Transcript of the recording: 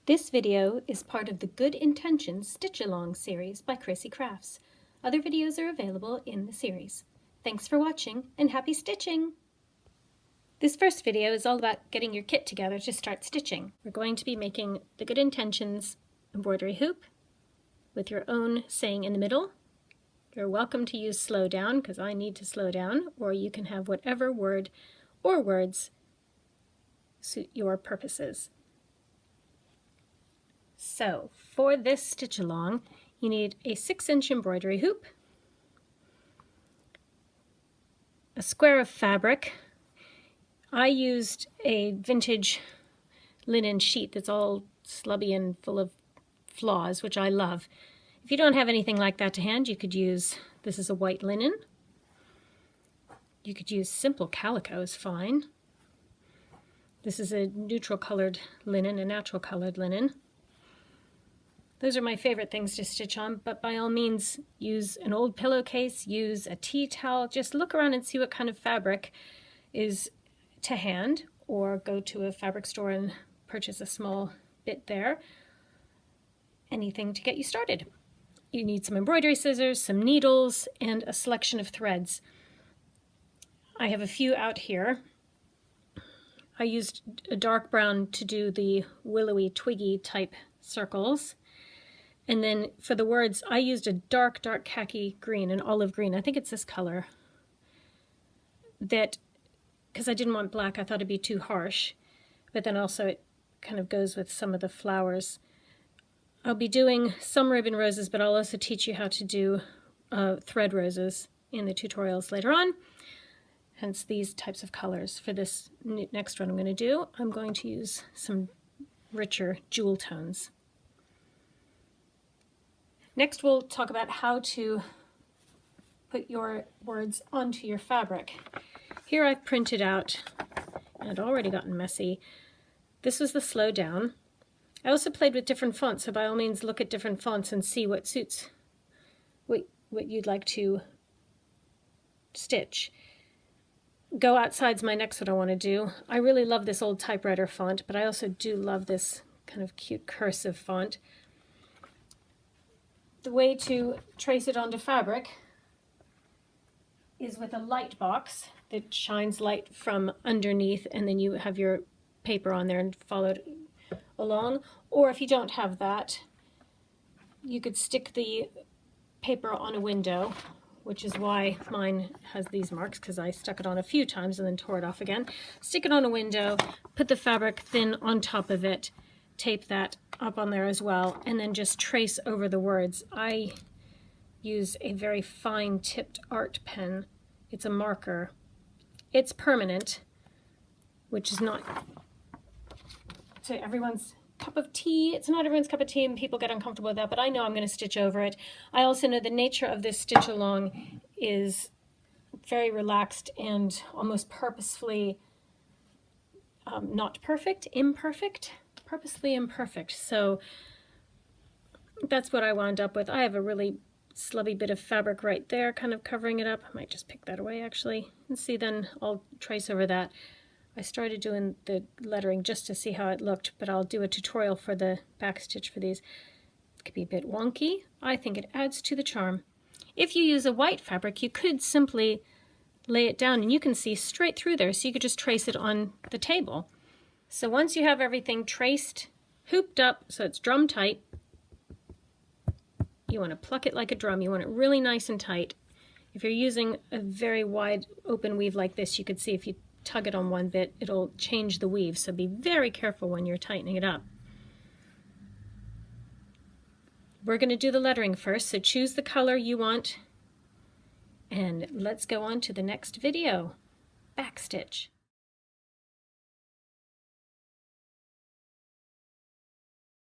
This video is part of the Good Intentions Stitch-Along series by Chrissy Crafts. Other videos are available in the series. Thanks for watching and happy stitching! This first video is all about getting your kit together to start stitching. We're going to be making the Good Intentions embroidery hoop with your own saying in the middle. You're welcome to use slow down because I need to slow down, or you can have whatever word or words suit your purposes. So for this stitch along, you need a 6-inch embroidery hoop, a square of fabric. I used a vintage linen sheet that's all slubby and full of flaws, which I love. If you don't have anything like that to hand, you could use, this is a white linen. You could use simple calico is fine. This is a neutral colored linen, a natural colored linen. Those are my favorite things to stitch on, but by all means use an old pillowcase, use a tea towel, just look around and see what kind of fabric is to hand, or go to a fabric store and purchase a small bit there. Anything to get you started. You need some embroidery scissors, some needles, and a selection of threads. I have a few out here. I used a dark brown to do the willowy, twiggy type circles. And then for the words, I used a dark khaki green, an olive green. I think it's this color. That, because I didn't want black, I thought it'd be too harsh. But then also it kind of goes with some of the flowers. I'll be doing some ribbon roses, but I'll also teach you how to do thread roses in the tutorials later on. Hence these types of colors. For this next one I'm going to do, I'm going to use some richer jewel tones. Next we'll talk about how to put your words onto your fabric. Here I've printed out, and it's already gotten messy. This was the slow down. I also played with different fonts, so by all means look at different fonts and see what suits what you'd like to stitch. Go outside's my next what I want to do. I really love this old typewriter font, but I also do love this kind of cute cursive font. The way to trace it onto fabric is with a light box that shines light from underneath, and then you have your paper on there and follow it along. Or if you don't have that, you could stick the paper on a window, which is why mine has these marks, because I stuck it on a few times and then tore it off again. Stick it on a window, put the fabric thin on top of it, tape that up on there as well, and then just trace over the words. I use a very fine tipped art pen. It's a marker. It's permanent, which is not to everyone's cup of tea. It's not everyone's cup of tea and people get uncomfortable with that, but I know I'm going to stitch over it. I also know the nature of this stitch along is very relaxed and almost purposefully not perfect, imperfect. Purposely imperfect. So that's what I wound up with. I have a really slubby bit of fabric right there kind of covering it up. I might just pick that away actually and see, then I'll trace over that. I started doing the lettering just to see how it looked, but I'll do a tutorial for the back stitch for these. It could be a bit wonky. I think it adds to the charm. If you use a white fabric, you could simply lay it down and you can see straight through there, so you could just trace it on the table. So once you have everything traced, hooped up so it's drum tight, you want to pluck it like a drum. You want it really nice and tight. If you're using a very wide open weave like this, you could see if you tug it on one bit, it'll change the weave. So be very careful when you're tightening it up. We're going to do the lettering first, so choose the color you want. And let's go on to the next video. Backstitch.